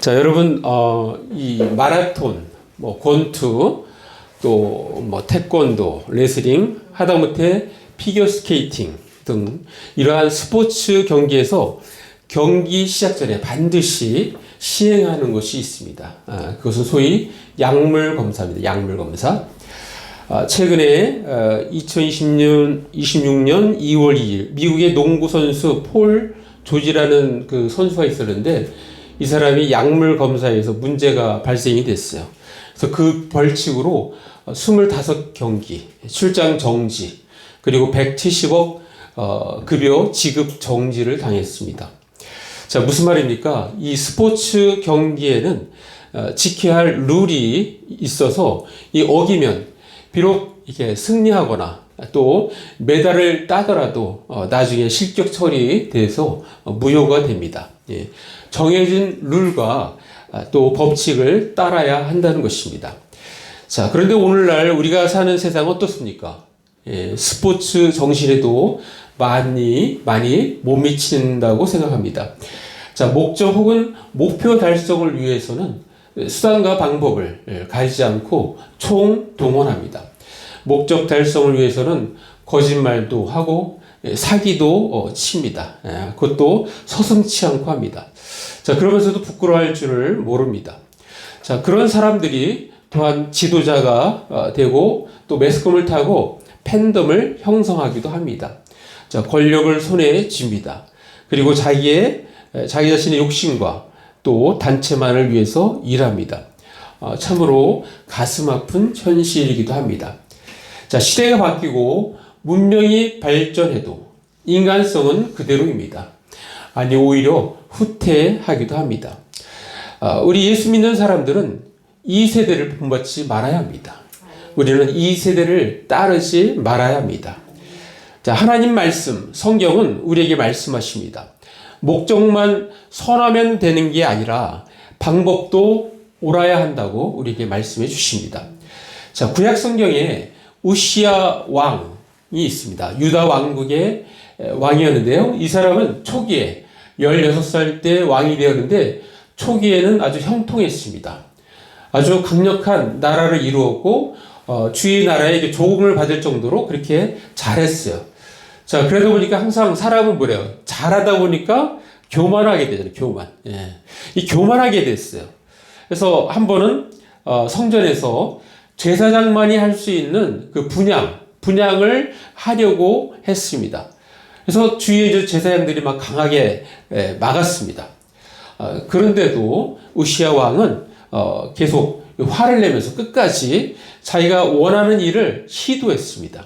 자, 여러분, 이 마라톤, 권투, 또 태권도, 레슬링, 하다못해 피겨 스케이팅 등 이러한 스포츠 경기에서 경기 시작 전에 반드시 시행하는 것이 있습니다. 그것은 소위 약물 검사입니다. 약물 검사. 최근에 2026년 2월 2일 미국의 농구 선수 폴 조지라는 그 선수가 있었는데 이 사람이 약물 검사에서 문제가 발생이 됐어요. 그래서 그 벌칙으로 25경기 출장 정지 그리고 170억 급여 지급 정지를 당했습니다. 자, 무슨 말입니까? 이 스포츠 경기에는 지켜야 할 룰이 있어서 이 어기면 비록 이렇게 승리하거나 또 메달을 따더라도 나중에 실격 처리돼서 무효가 됩니다. 예. 정해진 룰과 또 법칙을 따라야 한다는 것입니다. 자, 그런데 오늘날 우리가 사는 세상은 어떻습니까? 예, 스포츠 정신에도 많이 못 미친다고 생각합니다. 자, 목적 혹은 목표 달성을 위해서는 수단과 방법을 가리지 않고 총동원합니다. 목적 달성을 위해서는 거짓말도 하고 사기도 칩니다. 그것도 서슴지 않고 합니다. 자, 그러면서도 부끄러워할 줄을 모릅니다. 자, 그런 사람들이 또한 지도자가 되고 또 매스컴을 타고 팬덤을 형성하기도 합니다. 자, 권력을 손에 쥡니다. 그리고 자기 자신의 욕심과 또 단체만을 위해서 일합니다. 참으로 가슴 아픈 현실이기도 합니다. 자, 시대가 바뀌고 문명이 발전해도 인간성은 그대로입니다. 아니, 오히려 후퇴하기도 합니다. 우리 예수 믿는 사람들은 이 세대를 본받지 말아야 합니다. 우리는 이 세대를 따르지 말아야 합니다. 자, 하나님 말씀, 성경은 우리에게 말씀하십니다. 목적만 선하면 되는 게 아니라 방법도 옳아야 한다고 우리에게 말씀해 주십니다. 자, 구약 성경에 우시야 왕이 있습니다. 유다 왕국의 왕이었는데요. 이 사람은 초기에 16살 때 왕이 되었는데 초기에는 아주 형통했습니다. 아주 강력한 나라를 이루었고 주위 나라에게 조공을 받을 정도로 그렇게 잘했어요. 자, 그러다 보니까 항상 사람은 뭐래요? 잘하다 보니까 교만하게 되잖아요. 교만. 예. 이 교만하게 됐어요. 그래서 한 번은 성전에서 제사장만이 할 수 있는 그 분향을 하려고 했습니다. 그래서 주위에 제사장들이 막 강하게 막았습니다. 그런데도 우시야 왕은 계속 화를 내면서 끝까지 자기가 원하는 일을 시도했습니다.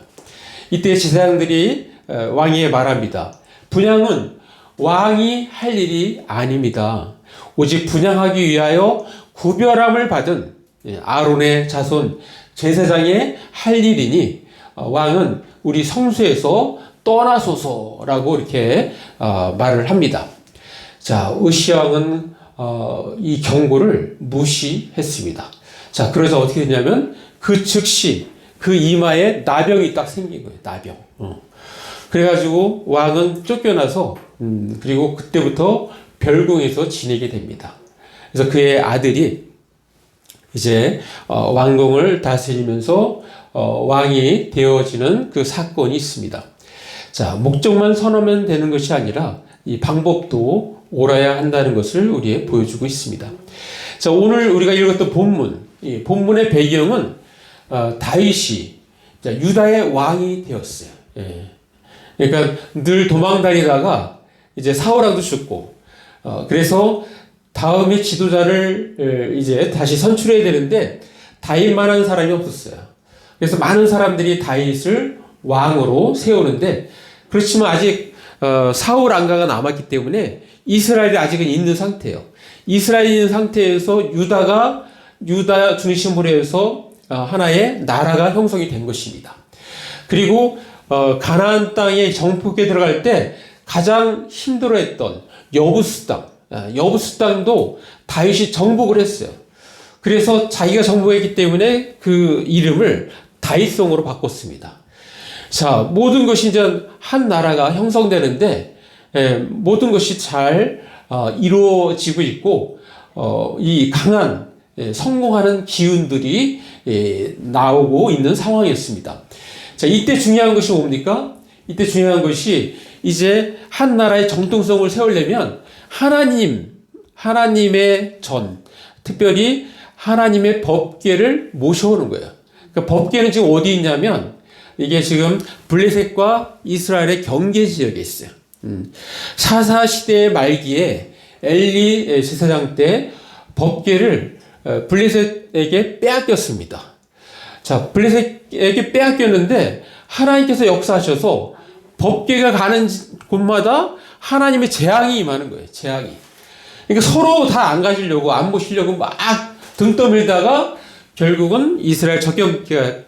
이때 제사장들이 왕에게 말합니다. 분향은 왕이 할 일이 아닙니다. 오직 분향하기 위하여 구별함을 받은 아론의 자손 제사장의 할 일이니 왕은 우리 성소에서 떠나소서라고 이렇게 말을 합니다. 자, 우시야 왕은 이 경고를 무시했습니다. 자, 그래서 어떻게 되냐면 그 즉시 그 이마에 나병이 딱 생긴 거예요. 나병. 그래가지고 왕은 쫓겨나서 그리고 그때부터 별궁에서 지내게 됩니다. 그래서 그의 아들이 이제 왕궁을 다스리면서 왕이 되어지는 그 사건이 있습니다. 자, 목적만 선하면 되는 것이 아니라 이 방법도 옳아야 한다는 것을 우리에 보여주고 있습니다. 자, 오늘 우리가 읽었던 본문, 이 본문의 배경은 다윗이 유다의 왕이 되었어요. 예. 그러니까 늘 도망 다니다가 이제 사울왕도 죽고, 그래서 다음에 지도자를 이제 다시 선출해야 되는데 다윗만한 사람이 없었어요. 그래서 많은 사람들이 다윗을 왕으로 세우는데 그렇지만 아직 사울 왕가가 남았기 때문에 이스라엘이 아직은 있는 상태예요. 이스라엘이 있는 상태에서 유다 중심으로 해서 하나의 나라가 형성이 된 것입니다. 그리고 가나안 땅에 정복에 들어갈 때 가장 힘들어했던 여부스 땅도 다윗이 정복을 했어요. 그래서 자기가 정복했기 때문에 그 이름을 다윗성으로 바꿨습니다. 자, 모든 것이 이제 한 나라가 형성되는데 모든 것이 잘 이루어지고 있고 이 강한 성공하는 기운들이 나오고 있는 상황이었습니다. 자, 이때 중요한 것이 뭡니까? 이때 중요한 것이 이제 한 나라의 정통성을 세우려면 하나님의 특별히 하나님의 법궤를 모셔오는 거예요. 그러니까 법궤는 지금 어디 있냐면 이게 지금 블레셋과 이스라엘의 경계 지역에 있어요. 사사시대의 말기에 엘리 제사장 때 법궤를 블레셋에게 빼앗겼습니다. 자, 블레셋에게 빼앗겼는데 하나님께서 역사하셔서 법궤가 가는 곳마다 하나님의 재앙이 임하는 거예요. 재앙이. 그러니까 서로 다 안 가시려고 안 보시려고 막 등 떠밀다가 결국은 이스라엘 접경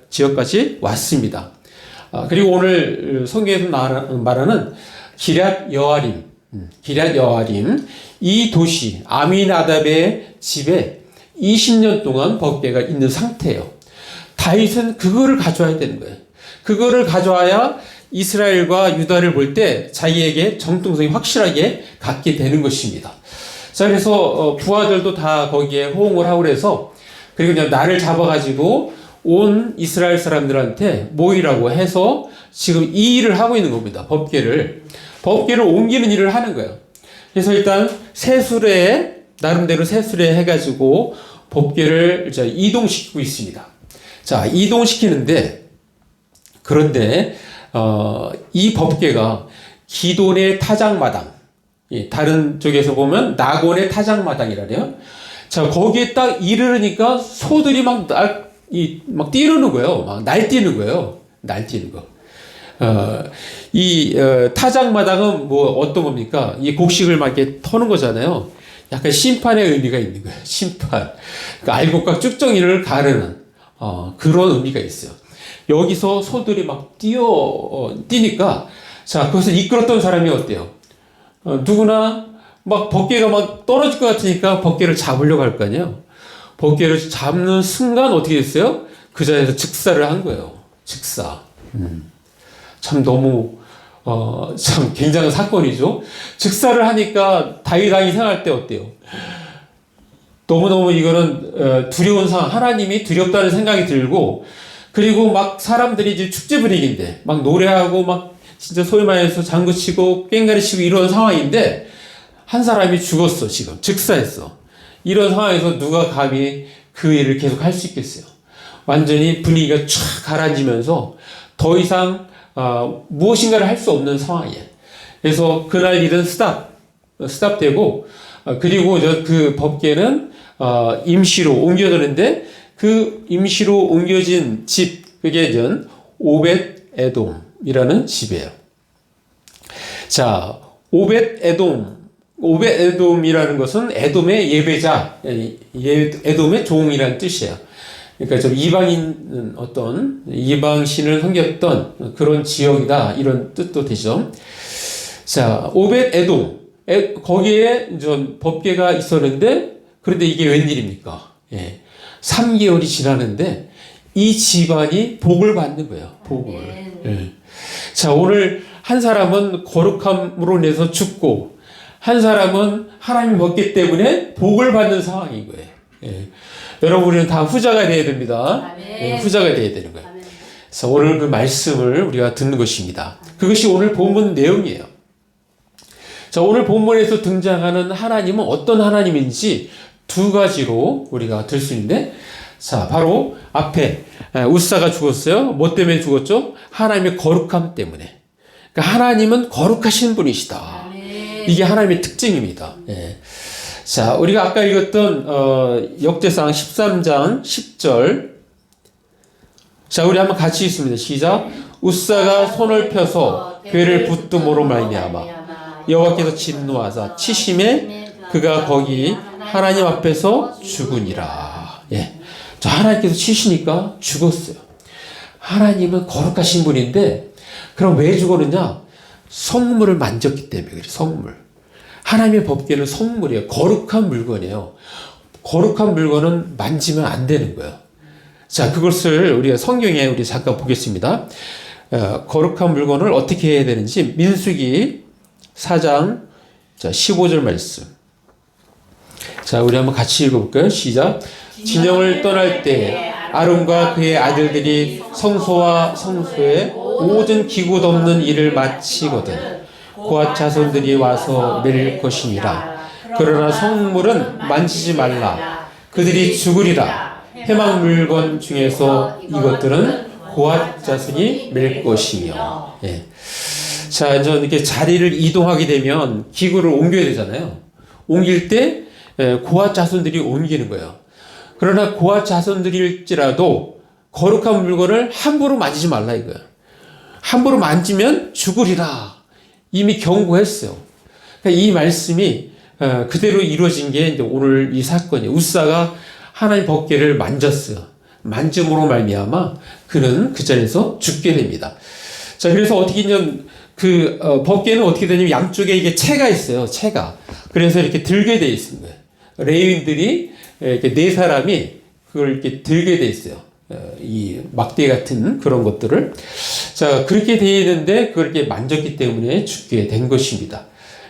지역까지 왔습니다. 그리고 오늘 성경에서 말하는 기럇 여아림 이 도시 아미나답의 집에 20년 동안 법궤가 있는 상태예요. 다윗은 그거를 가져와야 되는 거예요. 그거를 가져와야 이스라엘과 유다를 볼 때 자기에게 정통성이 확실하게 갖게 되는 것입니다. 자, 그래서 부하들도 다 거기에 호응을 하고 그래서 그리고 그냥 나를 잡아가지고 온 이스라엘 사람들한테 모이라고 해서 지금 이 일을 하고 있는 겁니다. 법궤를 옮기는 일을 하는 거예요. 그래서 일단 나름대로 세수레 해가지고 법궤를 이동시키고 있습니다. 자, 이동시키는데 그런데 이 법궤가 기돈의 타작마당, 다른 쪽에서 보면 나곤의 타작마당이라래요. 자, 거기에 딱 이르르니까 소들이 막 뛰르는 거예요. 막 날뛰는 거예요. 날뛰는 거. 타작마당은 뭐 어떤 겁니까? 이 곡식을 막 이렇게 터는 거잖아요. 약간 심판의 의미가 있는 거예요. 심판. 그러니까 알곡과 쭉정이를 가르는 그런 의미가 있어요. 여기서 소들이 막 뛰니까 자, 그것을 이끌었던 사람이 어때요? 누구나 막 법궤가 막 떨어질 것 같으니까 법궤를 잡으려고 할 거 아니에요. 법궤를 잡는 순간 어떻게 됐어요? 그 자리에서 즉사를 한 거예요. 즉사. 참 너무 참 굉장한 사건이죠. 즉사를 하니까 다윗 왕이 생각할 때 어때요? 너무너무 이거는 두려운 상황, 하나님이 두렵다는 생각이 들고, 그리고 막 사람들이 이제 축제 분위기인데 막 노래하고 막 진짜 소위 말해서 장구치고 꽹가리 치고 이런 상황인데 한 사람이 죽었어. 지금 즉사했어. 이런 상황에서 누가 감히 그 일을 계속 할 수 있겠어요? 완전히 분위기가 촥 가라앉으면서 더 이상 무엇인가를 할 수 없는 상황이에요. 그래서 그날 일은 스탑되고 그리고 그 법궤는 임시로 옮겨졌는데 그 임시로 옮겨진 집, 그게 오벳 에돔이라는 집이에요. 자, 오벳 에돔이라는 것은 에돔의 예배자, 에돔의 종이라는 뜻이에요. 그러니까 좀 이방신을 섬겼던 그런 지역이다, 이런 뜻도 되죠. 자, 오벳 에돔, 거기에 좀 법궤가 있었는데, 그런데 이게 웬일입니까? 3개월이 지나는데 이 집안이 복을 받는 거예요. 복을. 자, 오늘 한 사람은 거룩함으로 인해서 죽고 한 사람은 하나님 법궤 때문에 복을 받는 상황인 거예요. 여러분, 우리는 다 후자가 되어야 됩니다. 후자가 되어야 되는 거예요. 그래서 오늘 그 말씀을 우리가 듣는 것입니다. 그것이 오늘 본문 내용이에요. 자, 오늘 본문에서 등장하는 하나님은 어떤 하나님인지 두 가지로 우리가 들 수 있는데, 자, 바로 앞에 우사가 죽었어요. 뭐 때문에 죽었죠? 하나님의 거룩함 때문에. 그러니까 하나님은 거룩하신 분이시다. 이게 하나님의 특징입니다. 자, 우리가 아까 읽었던 역대상 13장 10절. 자, 우리 한번 같이 읽습니다. 시작. 우사가 손을 펴서 괴를 붙듦으로 말미암아 여호와께서 진노하사 치심에 그가 거기 하나님 앞에서 죽으니라. 자, 하나님께서 치시니까 죽었어요. 하나님은 거룩하신 분인데, 그럼 왜 죽었느냐? 성물을 만졌기 때문에 그래요. 성물. 하나님의 법궤는 성물이에요. 거룩한 물건이에요. 거룩한 물건은 만지면 안 되는 거예요. 자, 그것을 우리가 성경에 우리 잠깐 보겠습니다. 거룩한 물건을 어떻게 해야 되는지 민수기 4장 15절 말씀. 자, 우리 한번 같이 읽어볼까요? 시작. 진영을 떠날 때 아론과 그의 아들들이 성소와 성소의 모든 기구 덮는 일을 마치거든 고앗 자손들이 와서 맬 것이니라. 그러나 성물은 만지지 말라. 그들이 죽으리라. 해막 물건 중에서 이것들은 고앗 자손이 맬 것이며. 예. 자, 이제 이렇게 자리를 이동하게 되면 기구를 옮겨야 되잖아요. 옮길 때 고앗 자손들이 옮기는 거예요. 그러나 고앗 자손들일지라도 거룩한 물건을 함부로 만지지 말라 이거예요. 함부로 만지면 죽으리라. 이미 경고했어요. 그러니까 이 말씀이 그대로 이루어진 게 이제 오늘 이 사건이에요. 웃사가 하나님 법궤를 만졌어요. 만짐으로 말미암아 그는 그 자리에서 죽게 됩니다. 자, 그래서 어떻게 되냐면 법궤는 어떻게 되냐면 양쪽에 이게 채가 있어요. 채가. 그래서 이렇게 들게 돼 있습니다. 레위인들이 이렇게 네 사람이 그걸 이렇게 들게 돼 있어요. 이 막대 같은 그런 것들을. 자, 그렇게 되어 있는데 그걸 이렇게 만졌기 때문에 죽게 된 것입니다.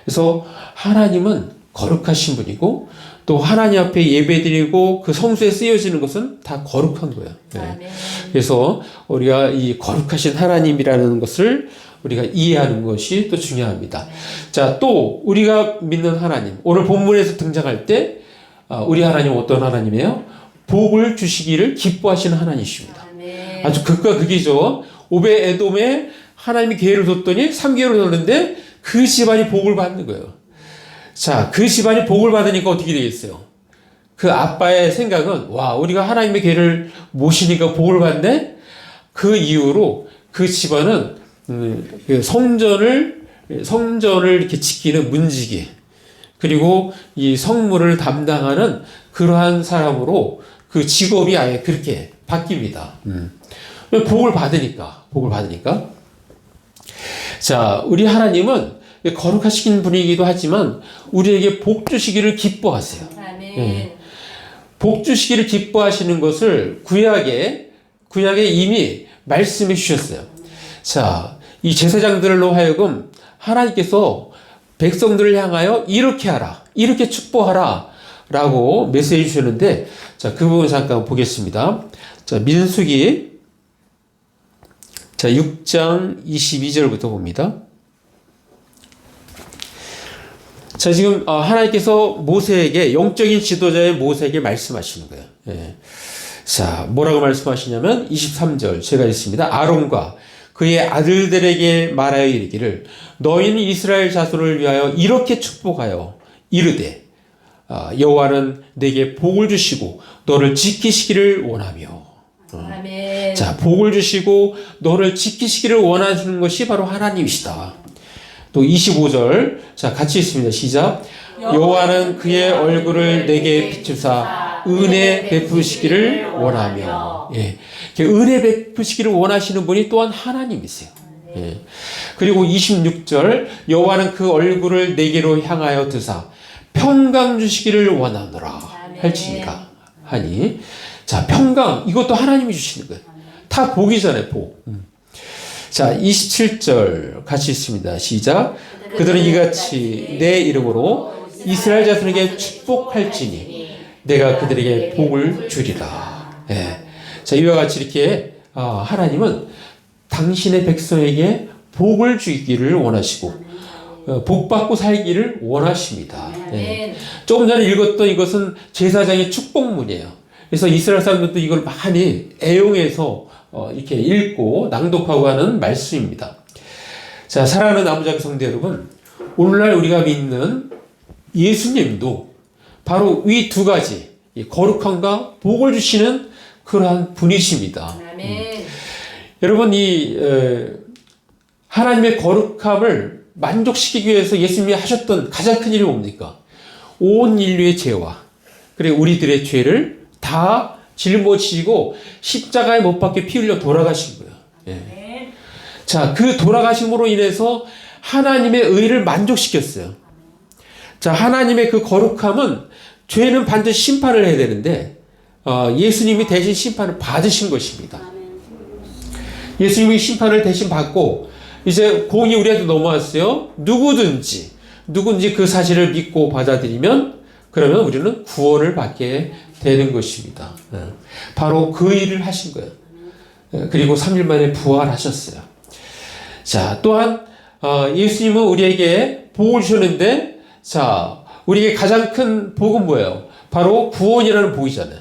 그래서 하나님은 거룩하신 분이고 또 하나님 앞에 예배드리고 그 성소에 쓰여지는 것은 다 거룩한 거예요. 네. 그래서 우리가 이 거룩하신 하나님이라는 것을 우리가 이해하는 것이 또 중요합니다. 자, 또 우리가 믿는 하나님, 오늘 본문에서 등장할 때 우리 하나님은 어떤 하나님이에요? 복을 주시기를 기뻐하시는 하나님이십니다. 아주 극과 극이죠. 오베 에돔에 하나님이 기회를 줬더니 3개월을 줬는데 그 집안이 복을 받는 거예요. 자, 그 집안이 복을 받으니까 어떻게 되겠어요? 그 아빠의 생각은 와, 우리가 하나님의 기회를 모시니까 복을 받네? 그 이후로 그 집안은 그 성전을 이렇게 지키는 문지기, 그리고 이 성물을 담당하는 그러한 사람으로 그 직업이 아예 그렇게 바뀝니다. 복을 받으니까. 자, 우리 하나님은 거룩하신 분이기도 하지만 우리에게 복 주시기를 기뻐하세요. 네. 복 주시기를 기뻐하시는 것을 구약에 이미 말씀해 주셨어요. 자, 이 제사장들로 하여금 하나님께서 백성들을 향하여 이렇게 하라, 이렇게 축복하라 라고 메시지 주셨는데, 자, 그 부분 잠깐 보겠습니다. 자, 민수기 6장 22절부터 봅니다. 자, 지금 하나님께서 모세에게, 영적인 지도자의 모세에게 말씀하시는 거예요. 예. 자, 뭐라고 말씀하시냐면 23절 제가 읽습니다. 아론과 그의 아들들에게 말하여 이르기를 너희는 이스라엘 자손을 위하여 이렇게 축복하여 이르되 여호와는 내게 복을 주시고 너를 지키시기를 원하며. 아멘. 자, 복을 주시고 너를 지키시기를 원하시는 것이 바로 하나님이시다. 또 25절, 자, 같이 있습니다. 시작. 여호와는 그의 얼굴을 내게 비추사 은혜 베푸시기를 원하며. 예. 은혜 베푸시기를 원하시는 분이 또한 하나님이세요. 예. 그리고 26절, 여호와는 그 얼굴을 내게로 향하여 드사 평강 주시기를 원하노라 할지니라 하니. 자, 평강, 이것도 하나님이 주시는 거예요. 다 복이잖아요, 복. 자, 27절 같이 있습니다. 시작. 그들은 이같이 내 이름으로 이스라엘 자손에게 축복할지니 내가 그들에게 복을 주리라. 예. 자, 이와 같이 이렇게 하나님은 당신의 백성에게 복을 주기를 원하시고 복받고 살기를 원하십니다. 예. 조금 전에 읽었던 이것은 제사장의 축복문이에요. 그래서 이스라엘 사람들도 이걸 많이 애용해서 이렇게 읽고 낭독하고 하는 말씀입니다. 자, 사랑하는 나무자비 성도 여러분, 오늘날 우리가 믿는 예수님도 바로 이 두 가지, 거룩함과 복을 주시는 그러한 분이십니다. 여러분, 하나님의 거룩함을 만족시키기 위해서 예수님이 하셨던 가장 큰 일이 뭡니까? 온 인류의 죄와 그리고 우리들의 죄를 다 짊어지시고 십자가에 못 박혀 피 흘려 돌아가신 거예요. 예. 자, 그 돌아가심으로 인해서 하나님의 의를 만족시켰어요. 자, 하나님의 그 거룩함은 죄는 반드시 심판을 해야 되는데 예수님이 대신 심판을 받으신 것입니다. 예수님이 심판을 대신 받고 이제 공이 우리한테 넘어왔어요. 누구든지 그 사실을 믿고 받아들이면 그러면 우리는 구원을 받게 되는 것입니다. 바로 그 일을 하신 거예요. 그리고 3일 만에 부활하셨어요. 자, 또한 예수님은 우리에게 복을 주셨는데, 자, 우리에게 가장 큰 복은 뭐예요? 바로 구원이라는 복이잖아요.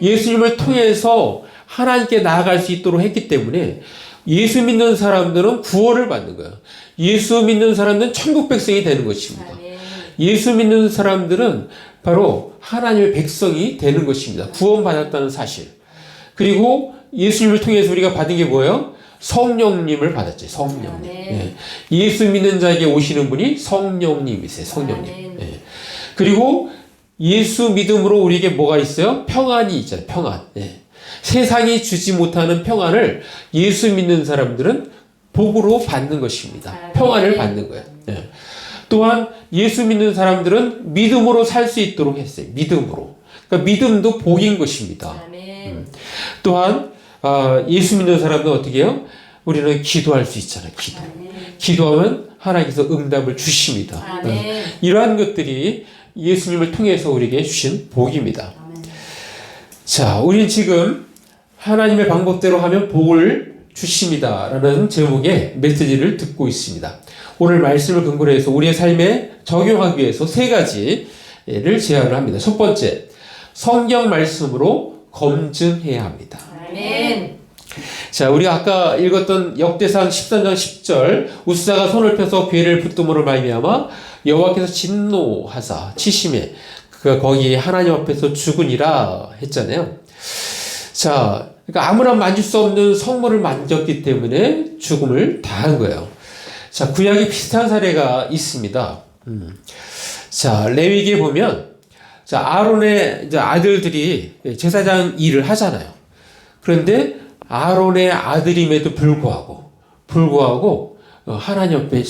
예수님을 통해서 하나님께 나아갈 수 있도록 했기 때문에 예수 믿는 사람들은 구원을 받는 거예요. 예수 믿는 사람들은 천국 백성이 되는 것입니다. 예수 믿는 사람들은 바로 하나님의 백성이 되는 것입니다. 구원받았다는 사실. 그리고 예수님을 통해서 우리가 받은 게 뭐예요? 성령님을 받았죠. 성령님. 예. 예수 믿는 자에게 오시는 분이 성령님이세요. 성령님. 예. 그리고 예수 믿음으로 우리에게 뭐가 있어요? 평안이 있잖아요. 평안. 예. 세상이 주지 못하는 평안을 예수 믿는 사람들은 복으로 받는 것입니다. 평안을 받는 거예요. 예. 또한 예수 믿는 사람들은 믿음으로 살 수 있도록 했어요. 믿음으로. 그러니까 믿음도 복인 것입니다. 또한 예수 믿는 사람들은 어떻게 해요? 우리는 기도할 수 있잖아요. 기도하면 하나님께서 응답을 주십니다. 이러한 것들이 예수님을 통해서 우리에게 주신 복입니다. 자, 우리는 지금 하나님의 방법대로 하면 복을 주십니다 라는 제목의 메시지를 듣고 있습니다. 오늘 말씀을 근거로 해서 우리의 삶에 적용하기 위해서 세 가지를 제안을 합니다. 첫 번째, 성경 말씀으로 검증해야 합니다. 아멘. 자, 우리가 아까 읽었던 역대상 13장 10절, 우스자가 손을 펴서 괴를 붙듦으로 말미암아 여호와께서 진노하사 치심에 그가 거기에 하나님 앞에서 죽으니라 했잖아요. 자, 그러니까 아무나 만질 수 없는 성물을 만졌기 때문에 죽음을 당한 거예요. 자, 구약에 비슷한 사례가 있습니다. 자, 레위기에 보면, 자, 아론의 이제 아들들이 제사장 일을 하잖아요. 그런데 아론의 아들임에도 불구하고 하나님 앞에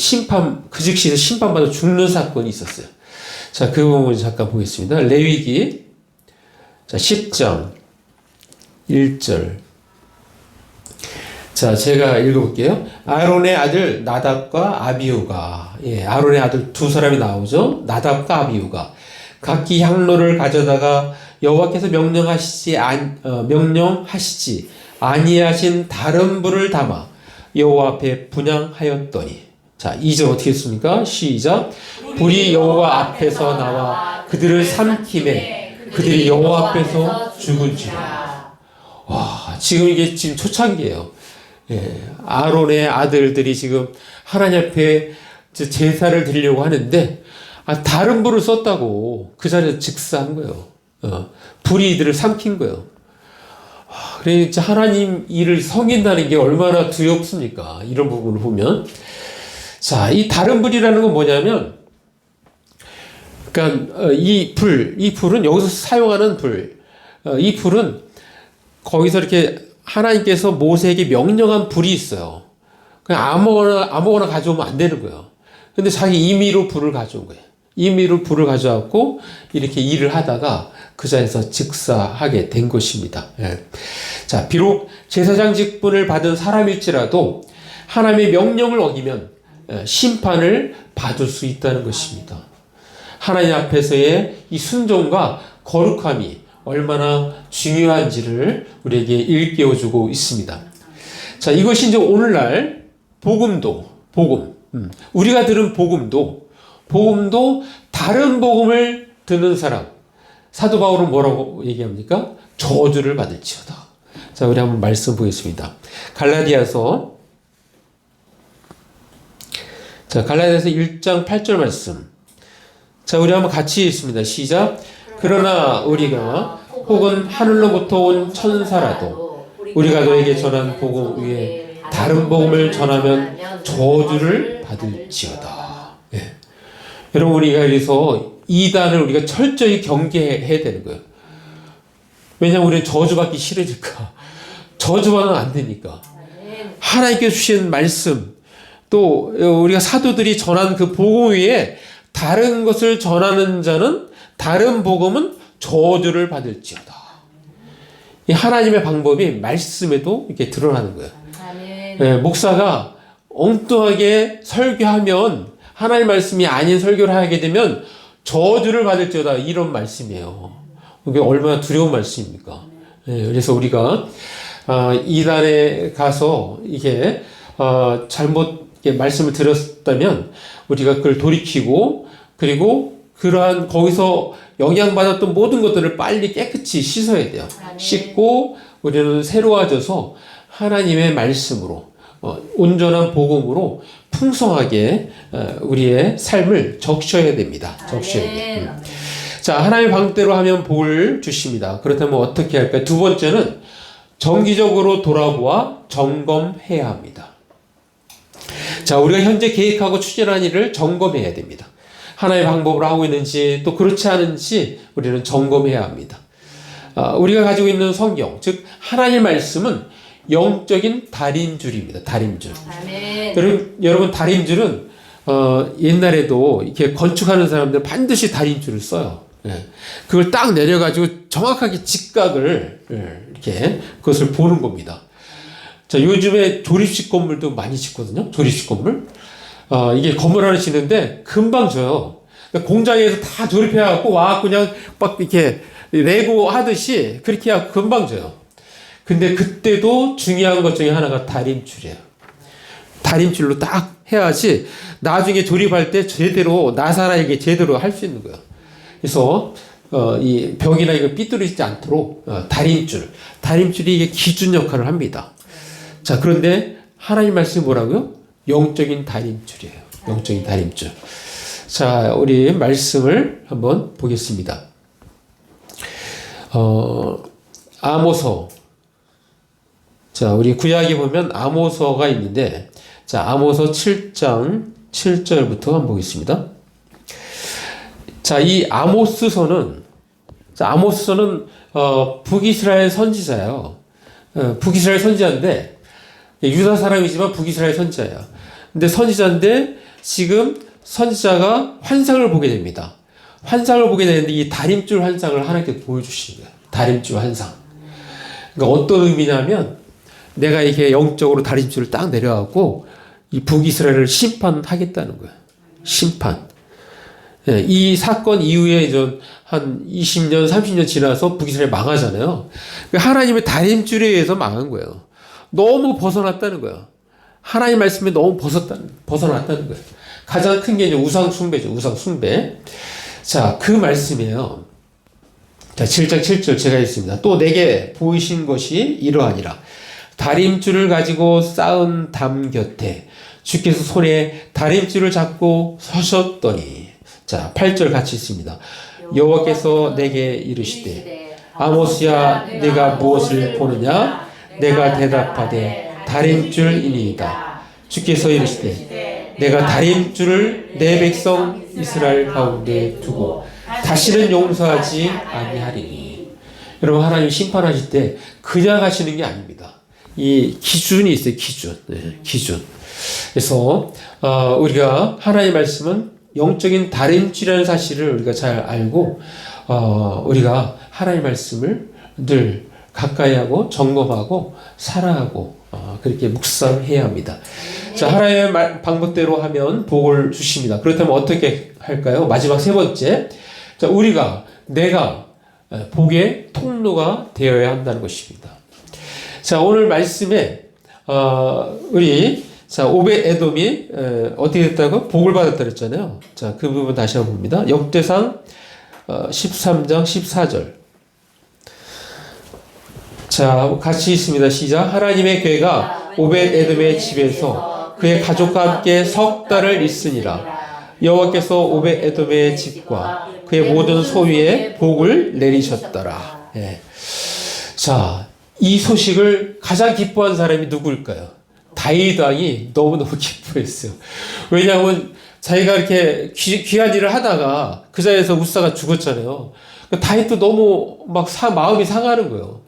그 즉시 심판받아 죽는 사건이 있었어요. 자, 그 부분 잠깐 보겠습니다. 레위기, 자, 10장 1절. 자, 제가 읽어볼게요. 아론의 아들 나답과 아비후가, 아론의 아들 두 사람이 나오죠. 나답과 아비후가 각기 향로를 가져다가 여호와께서 명령하시지 아니하신 다른 불을 담아 여호와 앞에 분향하였더니, 자, 2절 어떻게 했습니까? 시작. 불이 여호와 앞에서 나와 그들을 삼킴에 그들이 여호와 앞에서 죽은지라. 와, 지금 이게 지금 초창기예요. 아론의 아들들이 지금 하나님 앞에 제사를 드리려고 하는데 다른 불을 썼다고 그 자리에서 즉사한 거예요. 불이 이들을 삼킨 거예요. 그러니까 하나님 일을 섬긴다는 게 얼마나 두렵습니까? 이런 부분을 보면. 자, 이 다른 불이라는 건 뭐냐면, 그러니까 이 불은 여기서 사용하는 불, 이 불은 거기서 이렇게 하나님께서 모세에게 명령한 불이 있어요. 그냥 아무거나 가져오면 안 되는 거예요. 근데 자기 임의로 불을 가져온 거예요. 임의로 불을 가져왔고 이렇게 일을 하다가 그 자리에서 즉사하게 된 것입니다. 자, 비록 제사장 직분을 받은 사람일지라도 하나님의 명령을 어기면 심판을 받을 수 있다는 것입니다. 하나님 앞에서의 이 순종과 거룩함이 얼마나 중요한지를 우리에게 일깨워주고 있습니다. 자, 이것이 이제 오늘날 복음. 우리가 들은 복음도 다른 복음을 듣는 사람, 사도 바울은 뭐라고 얘기합니까? 저주를 받을지어다. 자, 우리 한번 말씀 보겠습니다. 갈라디아서 1장 8절 말씀. 자, 우리 한번 같이 읽습니다. 시작. 그러나 우리가 혹은 하늘로부터 온 천사라도 우리가 너에게 전한 복음 위에 다른 복음을 전하면 저주를 받을지어다. 여러분, 우리가 그래서 이단을 우리가 철저히 경계해야 되는 거예요. 왜냐하면 우리는 저주받기 싫으니까. 저주받으면 안 되니까. 하나님께 주신 말씀, 또 우리가 사도들이 전한 그 복음 위에 다른 것을 전하는 자는, 다른 복음은 저주를 받을지어다. 이 하나님의 방법이 말씀에도 이렇게 드러나는 거예요. 목사가 엉뚱하게 설교하면, 하나님 말씀이 아닌 설교를 하게 되면 저주를 받을지어다 이런 말씀이에요. 이게 얼마나 두려운 말씀입니까? 예, 그래서 우리가 이단에 가서 이게 잘못 말씀을 드렸다면 우리가 그걸 돌이키고 그리고 그러한 거기서 영향받았던 모든 것들을 빨리 깨끗이 씻어야 돼요. 씻고 우리는 새로워져서 하나님의 말씀으로 온전한 복음으로 풍성하게 우리의 삶을 적셔야 됩니다. 적셔야 돼요. 자, 하나님의 방법대로 하면 복을 주십니다. 그렇다면 어떻게 할까요? 두 번째는 정기적으로 돌아보아 점검해야 합니다. 자, 우리가 현재 계획하고 추진하는 일을 점검해야 됩니다. 하나의 방법으로 하고 있는지 또 그렇지 않은지 우리는 점검해야 합니다. 우리가 가지고 있는 성경, 즉 하나님의 말씀은 영적인 달인줄입니다. 달인줄. 여러분 달인줄은 옛날에도 이렇게 건축하는 사람들 반드시 달인줄을 써요. 예. 그걸 딱 내려가지고 정확하게 직각을 이렇게 그것을 보는 겁니다. 자, 요즘에 조립식 건물도 많이 짓거든요. 조립식 건물. 이게 건물 하나 짓는데 금방 져요. 그러니까 공장에서 다 조립해갖고 와 그냥 막 이렇게 레고 하듯이 그렇게 하고 금방 져요. 근데 그때도 중요한 것 중에 하나가 달인줄이에요. 달인줄로 딱 해야지 나중에 조립할 때 제대로 나사라에게 제대로 할 수 있는 거예요. 그래서 이 벽이나 이거 삐뚤어지지 않도록 달인줄이 이게 기준 역할을 합니다. 자, 그런데 하나님 말씀이 뭐라고요? 영적인 달인줄이에요. 영적인 달인줄. 자, 우리 말씀을 한번 보겠습니다. 아모서. 자, 우리 구약에 보면 아모서가 있는데, 자, 아모서 7장 7절부터 한번 보겠습니다. 자, 이 아모스서는 북이스라엘 선지자예요. 북이스라엘 선지자인데, 유다 사람이지만 북이스라엘 선지자예요. 근데 선지자인데, 지금 선지자가 환상을 보게 됩니다. 환상을 보게 되는데, 이 다림줄 환상을 하나님께 보여주시는 거예요. 다림줄 환상. 그러니까 어떤 의미냐면, 내가 이게 영적으로 다림줄을 딱 내려가고 이 북이스라엘을 심판하겠다는 거예요. 심판. 예, 이 사건 이후에 한 20년, 30년 지나서 북이스라엘 망하잖아요. 하나님의 다림줄에 의해서 망한 거예요. 너무 벗어났다는 거예요. 하나님 말씀에 너무 벗어났다는 거예요. 가장 큰 게 이제 우상 숭배죠. 우상 숭배. 자, 그 말씀이에요. 자, 7장 7절 제가 읽습니다. 또 내게 보이신 것이 이러하니라. 다림줄을 가지고 쌓은 담 곁에 주께서 손에 다림줄을 잡고 서셨더니, 자, 8절 같이 있습니다. 여호와께서 내게 이르시되 아모스야 내가 무엇을 보느냐? 내가 대답하되 다림줄이니이다. 주께서 이르시되 내가 다림줄을 내 백성 이스라엘 가운데 두고 다시는 용서하지 아니하리니. 여러분, 하나님 심판하실 때 그냥 하시는 게 아닙니다. 이 기준이 있어요. 기준. 네, 기준. 그래서 우리가 하나님의 말씀은 영적인 다림줄이라는 사실을 우리가 잘 알고 우리가 하나님의 말씀을 늘 가까이 하고 점검하고 사랑하고 그렇게 묵상해야 합니다. 자, 하나님의 방법대로 하면 복을 주십니다. 그렇다면 어떻게 할까요? 마지막 세 번째. 자, 내가 복의 통로가 되어야 한다는 것입니다. 자, 오늘 말씀에 오벳 에돔이 어떻게 됐다고? 복을 받았다 그랬잖아요. 자, 그 부분 다시 한번 봅니다. 역대상 13장 14절. 자, 같이 있습니다. 시작. 하나님의 괴가 오벳 에돔의 집에서 그의 가족과 함께 석 달을 있으니라. 여호와께서 오벳 에돔의 집과 그의 모든 소유에 복을 내리셨더라. 예. 자, 이 소식을 가장 기뻐한 사람이 누구일까요? 다윗 왕이 너무너무 기뻐했어요. 왜냐하면 자기가 이렇게 귀한 일을 하다가 그 자리에서 우사가 죽었잖아요. 다윗도 너무 마음이 상하는 거예요.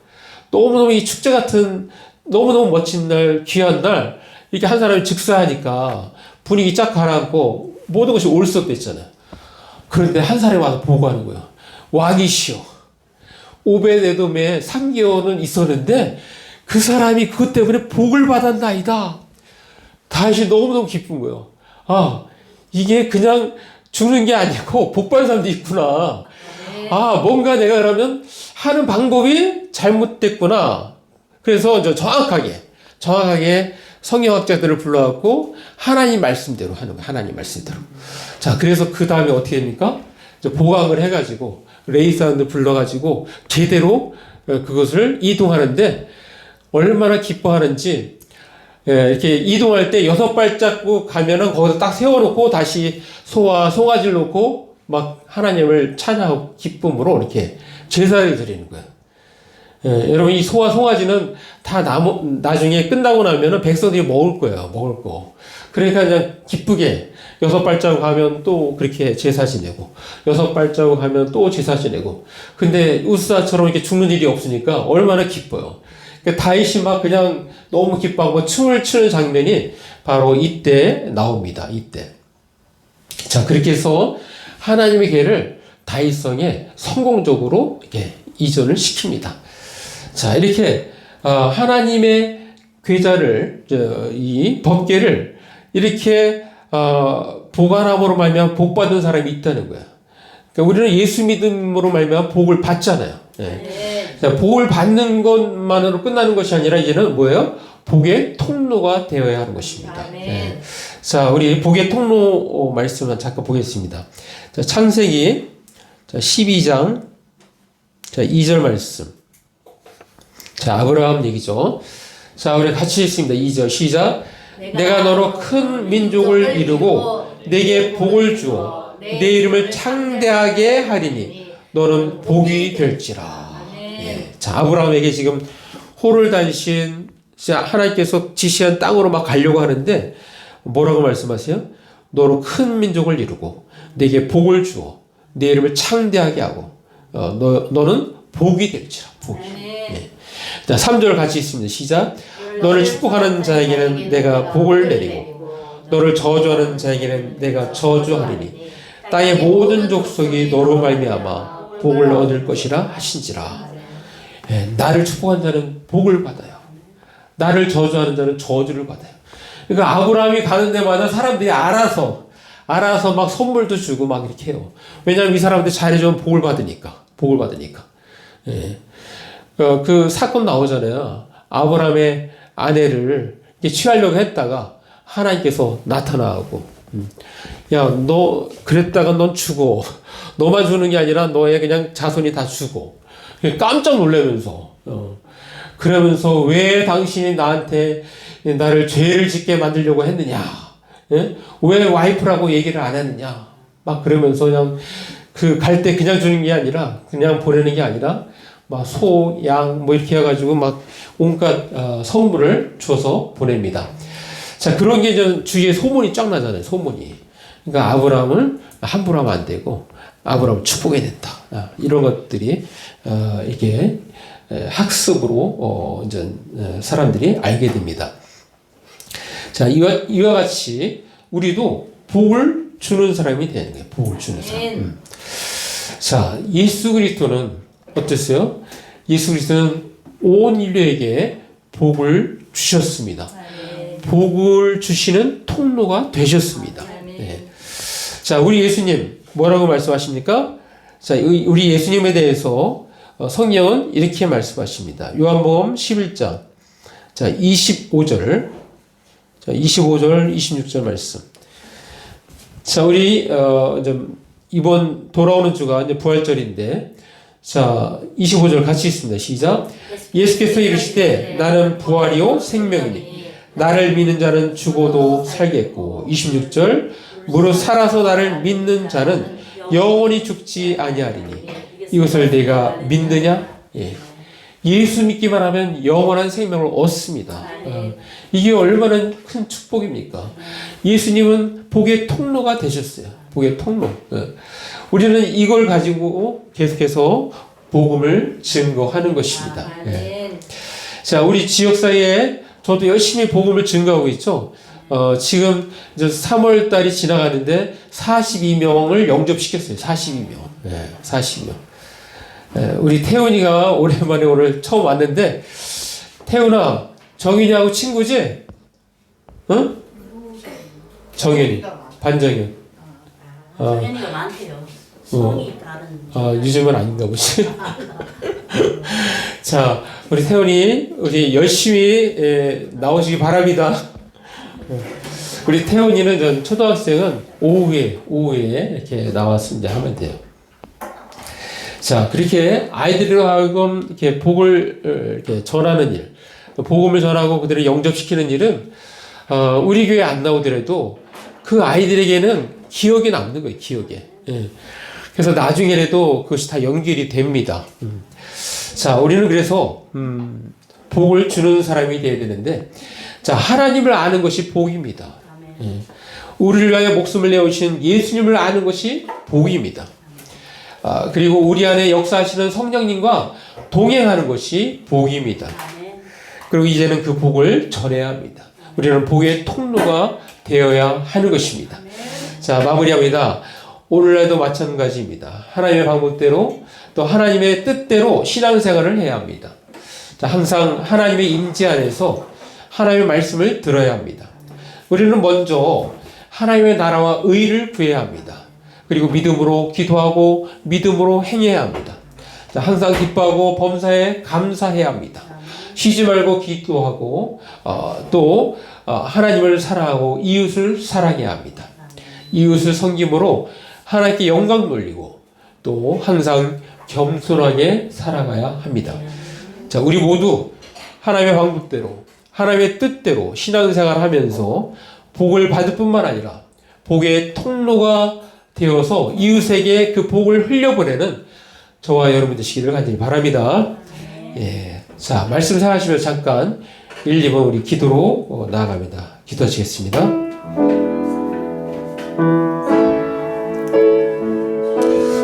너무너무 이 축제 같은 너무너무 멋진 날, 귀한 날 이렇게 한 사람이 즉사하니까 분위기 쫙 가라앉고 모든 것이 올석됐잖아요. 그런데 한 사람이 와서 보고하는 거예요. 왕이시여, 오벳 에돔에 3개월은 있었는데 그 사람이 그것 때문에 복을 받았나이다. 다윗이 너무너무 기쁜 거예요. 이게 그냥 죽는 게 아니고 복 받는 사람도 있구나. 네. 아, 뭔가 내가 그러면 하는 방법이 잘못됐구나. 그래서 이제 정확하게 성경학자들을 불러갖고 하나님 말씀대로 하는 거예요. 하나님 말씀대로. 자, 그래서 그 다음에 어떻게 됩니까? 이제 보강을 해가지고 레이사람들 불러가지고 제대로 그것을 이동하는데 얼마나 기뻐하는지. 이렇게 이동할 때 6발자국 가면은 거기서 딱 세워놓고 다시 소와 송아지를 놓고 막 하나님을 찬양하고 기쁨으로 이렇게 제사를 드리는 거예요. 여러분, 이 소와 송아지는 다 나중에 끝나고 나면은 백성들이 먹을 거예요. 먹을 거. 그러니까 그냥 기쁘게 6발자국 하면 또 그렇게 제사 지내고 6발자국 하면 또 제사 지내고. 근데 우스아처럼 이렇게 죽는 일이 없으니까 얼마나 기뻐요. 그러니까 다윗이 막 그냥 너무 기뻐하고 춤을 추는 장면이 바로 이때 나옵니다. 이때. 자, 그렇게 해서 하나님의 계를 다윗성에 성공적으로 이렇게 이전을 시킵니다. 자, 이렇게 하나님의 궤자를, 이 법궤를 이렇게 보관함으로 말미암아 복 받은 사람이 있다는 거야. 그러니까 우리는 예수 믿음으로 말미암아 복을 받잖아요. 네. 자, 복을 받는 것만으로 끝나는 것이 아니라 이제는 뭐예요? 복의 통로가 되어야 하는 것입니다. 네. 자, 우리 복의 통로 말씀을 잠깐 보겠습니다. 자, 창세기 12장 2절 말씀. 자, 아브라함 얘기죠. 자, 우리 같이 읽습니다. 2절 시작. 내가 너로 큰 민족을 이루고 내게 복을 주어 내 이름을 창대하게 하리니 너는 복이 될지라. 예. 자, 아브라함에게 지금 호를 단신 하나님께서 지시한 땅으로 막 가려고 하는데 뭐라고 말씀하세요? 너로 큰 민족을 이루고 내게 복을 주어 내 이름을 창대하게 하고 너는 복이 될지라. 복이. 예. 자, 3절 같이 있습니다. 시작. 너를 축복하는 자에게는 내가 복을 내리고 너를 저주하는 자에게는 내가 저주하리니 땅의 모든 족속이 너로 말미암아 복을 얻을 것이라 하신지라. 예, 나를 축복한 자는 복을 받아요. 나를 저주하는 자는 저주를 받아요. 그러니까 아브라함이 가는 데마다 사람들이 알아서 막 선물도 주고 막 이렇게 해요. 왜냐하면 이 사람들 잘해주면 복을 받으니까. 예. 그 사건 나오잖아요. 아브라함의 아내를 취하려고 했다가 하나님께서 나타나고, 야, 너 그랬다가 넌 죽어. 너만 주는 게 아니라 너의 그냥 자손이 다 죽어. 깜짝 놀라면서 그러면서 왜 당신이 나한테 나를 죄를 짓게 만들려고 했느냐? 예? 왜 와이프라고 얘기를 안 했느냐? 막 그러면서 그냥 그 갈 때 그냥 주는 게 아니라 그냥 보내는 게 아니라 막 소, 양 뭐 이렇게 해가지고 막 온갖 선물을 줘서 보냅니다. 자, 그런 게 이제 주위에 소문이 쫙 나잖아요. 소문이. 그러니까 아브라함을 함부로 하면 안 되고 아브라함을 축복해야 된다. 이런 것들이 이게 학습으로 이제 사람들이 알게 됩니다. 자, 이와 같이 우리도 복을 주는 사람이 되는 거예요. 복을 주는 사람. 자, 예수 그리스도는 어땠어요? 예수 그리스도는 온 인류에게 복을 주셨습니다. 복을 주시는 통로가 되셨습니다. 네. 자, 우리 예수님 뭐라고 말씀하십니까? 자, 우리 예수님에 대해서 성경은 이렇게 말씀하십니다. 요한복음 11장 25절 26절 말씀. 자, 우리 이제 이번 돌아오는 주가 이제 부활절인데, 자, 25절 같이 있습니다. 시작. 예수께서 이르시되 나는 부활이요 생명이니 나를 믿는 자는 죽어도 살겠고. 26절 무릇 살아서 나를 믿는 자는 영원히 죽지 아니하리니 이것을 내가 믿느냐? 예. 예수 믿기만 하면 영원한 생명을 얻습니다. 이게 얼마나 큰 축복입니까? 예수님은 복의 통로가 되셨어요. 복의 통로. 우리는 이걸 가지고 계속해서 복음을 증거하는 것입니다. 자, 우리 지역사회에 저도 열심히 복음을 증거하고 있죠. 지금 이제 3월 달이 지나가는데 42명을 영접시켰어요. 42명. 42명. 우리 태훈이가 오랜만에 오늘 처음 왔는데, 태훈아, 정윤이하고 친구지? 응? 정윤이, 반정윤. 당연히가 많대요. 성이 다른. 요즘은 아닌가 보지. 자, 우리 태훈이 우리 열심히 나오시기 바랍니다. 우리 태훈이는 전 초등학생은 오후에 이렇게 나와서 이제 하면 돼요. 자, 그렇게 아이들로 하여금 이렇게 복을 이렇게 전하는 일, 복음을 전하고 그들을 영접시키는 일은 우리 교회 안 나오더라도 그 아이들에게는 기억에 남는 거예요. 기억에. 예. 그래서 나중에라도 그것이 다 연결이 됩니다. 자, 우리는 그래서 복을 주는 사람이 되어야 되는데, 자, 하나님을 아는 것이 복입니다. 예. 우리를 위하여 목숨을 내오신 예수님을 아는 것이 복입니다. 그리고 우리 안에 역사하시는 성령님과 동행하는 것이 복입니다. 그리고 이제는 그 복을 전해야 합니다. 우리는 복의 통로가 되어야 하는 것입니다. 자, 마무리합니다. 오늘날도 마찬가지입니다. 하나님의 방법대로 또 하나님의 뜻대로 신앙생활을 해야 합니다. 자, 항상 하나님의 임재 안에서 하나님의 말씀을 들어야 합니다. 우리는 먼저 하나님의 나라와 의를 구해야 합니다. 그리고 믿음으로 기도하고 믿음으로 행해야 합니다. 자, 항상 기뻐하고 범사에 감사해야 합니다. 쉬지 말고 기도하고 또 하나님을 사랑하고 이웃을 사랑해야 합니다. 이웃을 섬김으로 하나님께 영광 돌리고 또 항상 겸손하게 살아가야 합니다. 자, 우리 모두 하나님의 방법대로 하나님의 뜻대로 신앙생활을 하면서 복을 받을 뿐만 아니라 복의 통로가 되어서 이웃에게 그 복을 흘려보내는 저와 여러분 되시기를 간절히 바랍니다. 예. 자, 말씀 생각하시면서 잠깐 1, 2번 우리 기도로 나아갑니다. 기도하시겠습니다.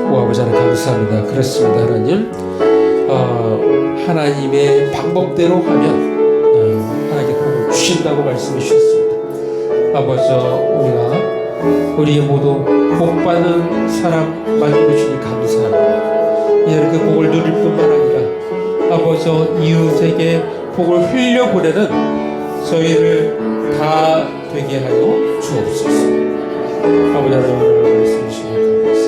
오, 아버지 하나님 감사합니다. 그렇습니다. 하나님, 하나님의 방법대로 하면 하나님께 복을 주신다고 말씀해 주셨습니다. 아버지, 우리 모두 복받는 사람 만들어주니 감사합니다. 이제는 그 복을 누릴 뿐만 아니라 아버지 이웃에게 복을 흘려보내는 저희를 다 되게 하여 주옵소서. 아버지 하나님 말씀해 주시기 바랍니다.